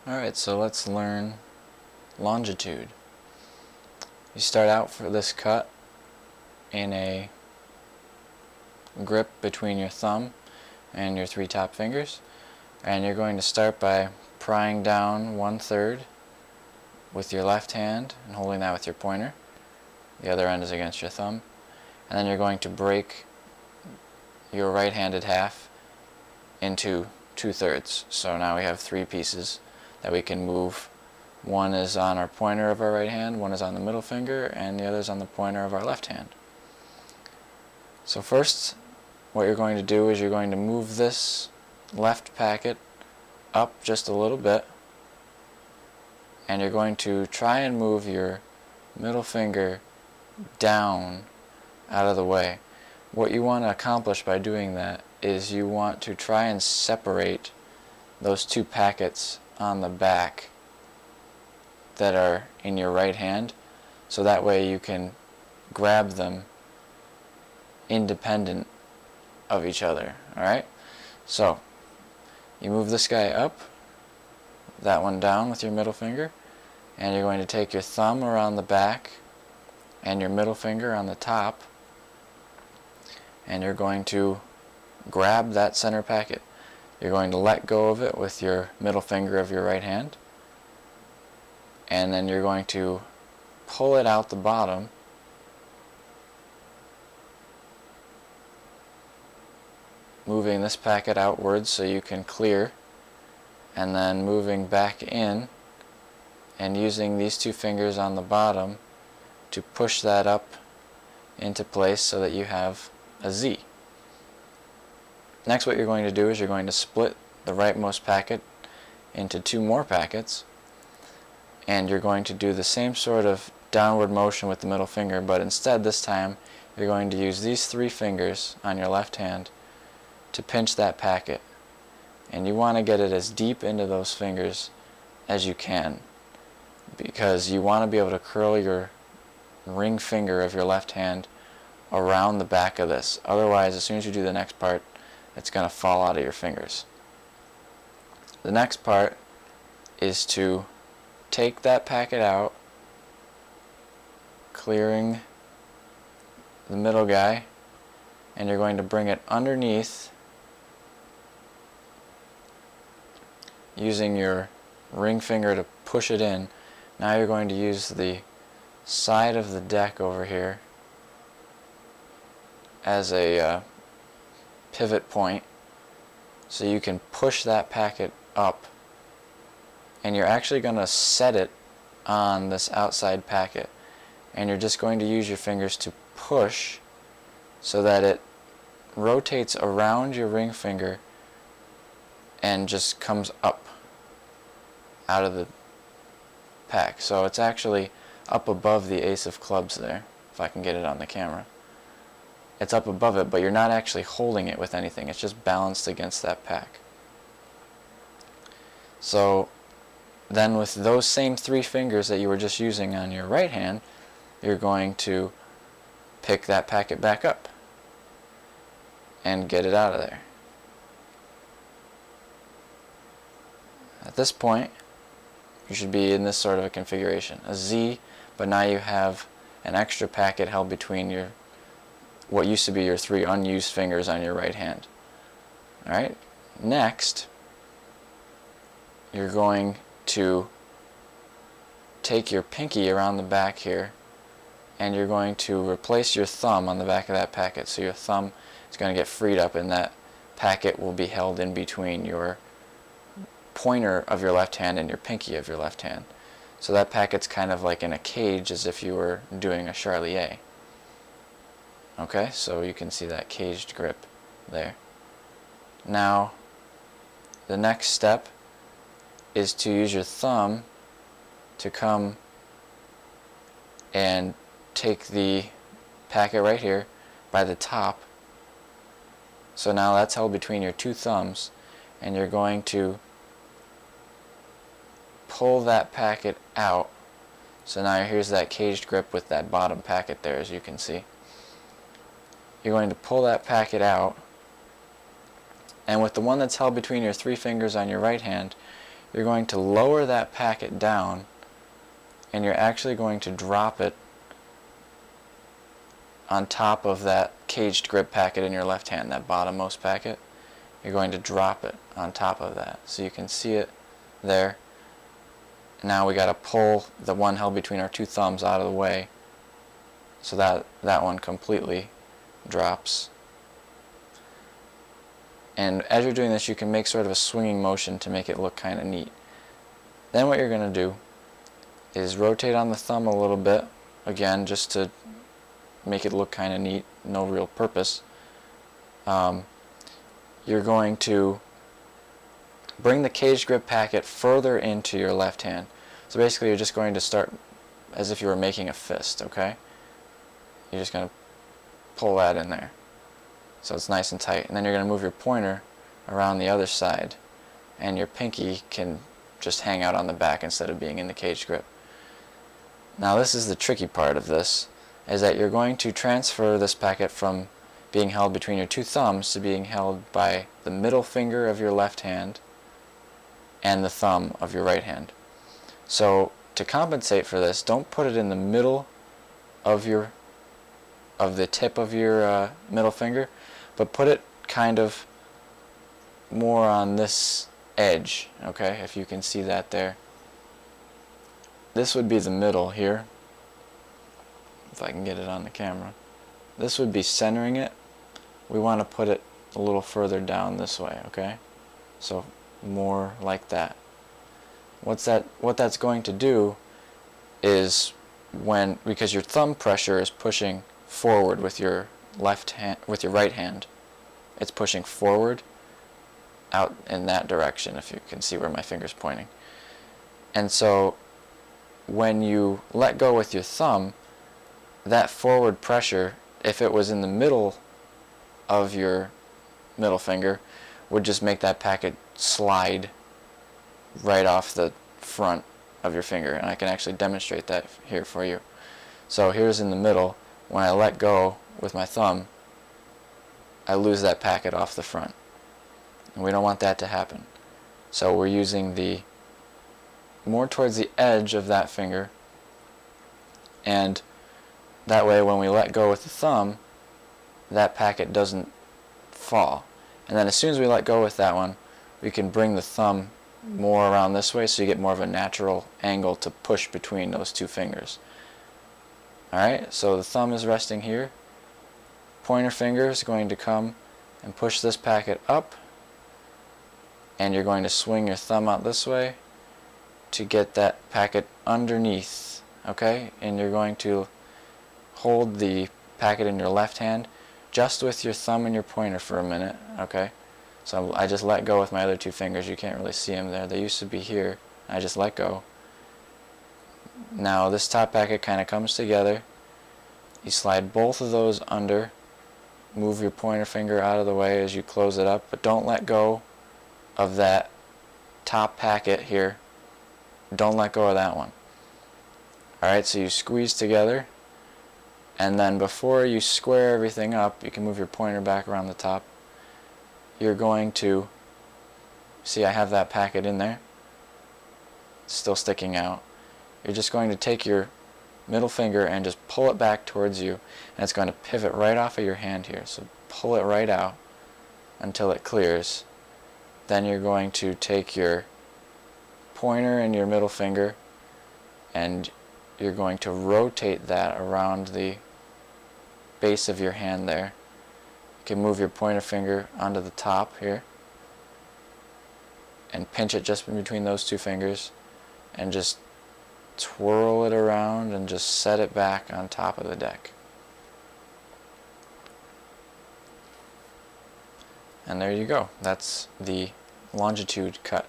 Alright, so let's learn longitude. You start out for this cut in a grip between your thumb and your three top fingers, and you're going to start by prying down 1/3 with your left hand and holding that with your pointer. The other end is against your thumb, and then you're going to break your right-handed half into 2/3. So now we have three pieces that we can move. One is on our pointer of our right hand, one is on the middle finger, and the other is on the pointer of our left hand. So first, what you're going to do is you're going to move this left packet up just a little bit, and you're going to try and move your middle finger down out of the way. What you want to accomplish by doing that is you want to try and separate those two packets on the back that are in your right hand, so that way you can grab them independent of each other. Alright? So you move this guy up, that one down with your middle finger, and you're going to take your thumb around the back and your middle finger on the top, and you're going to grab that center packet. You're going to let go of it with your middle finger of your right hand, and then you're going to pull it out the bottom moving this packet outwards so you can clear, and then moving back in and using these two fingers on the bottom to push that up into place so that you have a Z. Next, what you're going to do is you're going to split the rightmost packet into two more packets, and you're going to do the same sort of downward motion with the middle finger, but instead this time you're going to use these three fingers on your left hand to pinch that packet, and you want to get it as deep into those fingers as you can, because you want to be able to curl your ring finger of your left hand around the back of this. Otherwise, as soon as you do the next part, it's going to fall out of your fingers. The next part is to take that packet out, clearing the middle guy, and you're going to bring it underneath using your ring finger to push it in. Now you're going to use the side of the deck over here as a pivot point, so you can push that packet up, and you're actually going to set it on this outside packet, and you're just going to use your fingers to push so that it rotates around your ring finger and just comes up out of the pack. So it's actually up above the ace of clubs there, if I can get it on the camera. It's up above it, but you're not actually holding it with anything. It's just balanced against that pack. So then with those same three fingers that you were just using on your right hand, you're going to pick that packet back up and get it out of there. At this point, you should be in this sort of a configuration, a Z, but now you have an extra packet held between your what used to be your three unused fingers on your right hand. Alright, next you're going to take your pinky around the back here, and you're going to replace your thumb on the back of that packet. So your thumb is going to get freed up, and that packet will be held in between your pointer of your left hand and your pinky of your left hand. So that packet's kind of like in a cage, as if you were doing a Charlier. Okay, so you can see that caged grip there. Now, the next step is to use your thumb to come and take the packet right here by the top. So now that's held between your two thumbs, and you're going to pull that packet out. So now here's that caged grip with that bottom packet there, as you can see. You're going to pull that packet out, and with the one that's held between your three fingers on your right hand, you're going to lower that packet down, and you're actually going to drop it on top of that caged grip packet in your left hand, that bottommost packet. You're going to drop it on top of that. So you can see it there. Now we got to pull the one held between our two thumbs out of the way so that one completely drops. And as you're doing this, you can make sort of a swinging motion to make it look kind of neat. Then what you're going to do is rotate on the thumb a little bit, again, just to make it look kind of neat, no real purpose. You're going to bring the cage grip packet further into your left hand. So basically you're just going to start as if you were making a fist, okay? You're just going to pull that in there so it's nice and tight. And then you're going to move your pointer around the other side, and your pinky can just hang out on the back instead of being in the cage grip. Now this is the tricky part of this, is that you're going to transfer this packet from being held between your two thumbs to being held by the middle finger of your left hand and the thumb of your right hand. So to compensate for this, don't put it in the middle of the tip of your middle finger, but put it kind of more on this edge, okay, if you can see that there. This would be the middle here, if I can get it on the camera. This would be centering it. We want to put it a little further down this way, okay? So more like that. What that's going to do is because your thumb pressure is pushing forward with your left hand, with your right hand, it's pushing forward out in that direction, if you can see where my finger's pointing. And so when you let go with your thumb, that forward pressure, if it was in the middle of your middle finger, would just make that packet slide right off the front of your finger. And I can actually demonstrate that here for you. So here's in the middle. When I let go with my thumb, I lose that packet off the front. And we don't want that to happen. So we're using the more towards the edge of that finger, and that way when we let go with the thumb, that packet doesn't fall. And then as soon as we let go with that one, we can bring the thumb more around this way so you get more of a natural angle to push between those two fingers. Alright, so the thumb is resting here. Pointer finger is going to come and push this packet up, and you're going to swing your thumb out this way to get that packet underneath, okay? And you're going to hold the packet in your left hand just with your thumb and your pointer for a minute, okay? So I just let go with my other two fingers. You can't really see them there. They used to be here. I just let go. Now this top packet kind of comes together. You slide both of those under. Move your pointer finger out of the way as you close it up, but don't let go of that top packet here. Don't let go of that one. Alright, so you squeeze together, and then before you square everything up, you can move your pointer back around the top. You're going to see I have that packet in there. It's still sticking out. You're just going to take your middle finger and just pull it back towards you, and it's going to pivot right off of your hand here. So pull it right out until it clears. Then you're going to take your pointer and your middle finger, and you're going to rotate that around the base of your hand there. You can move your pointer finger onto the top here and pinch it just in between those two fingers and just twirl it around and just set it back on top of the deck. And there you go. That's the Longitude cut.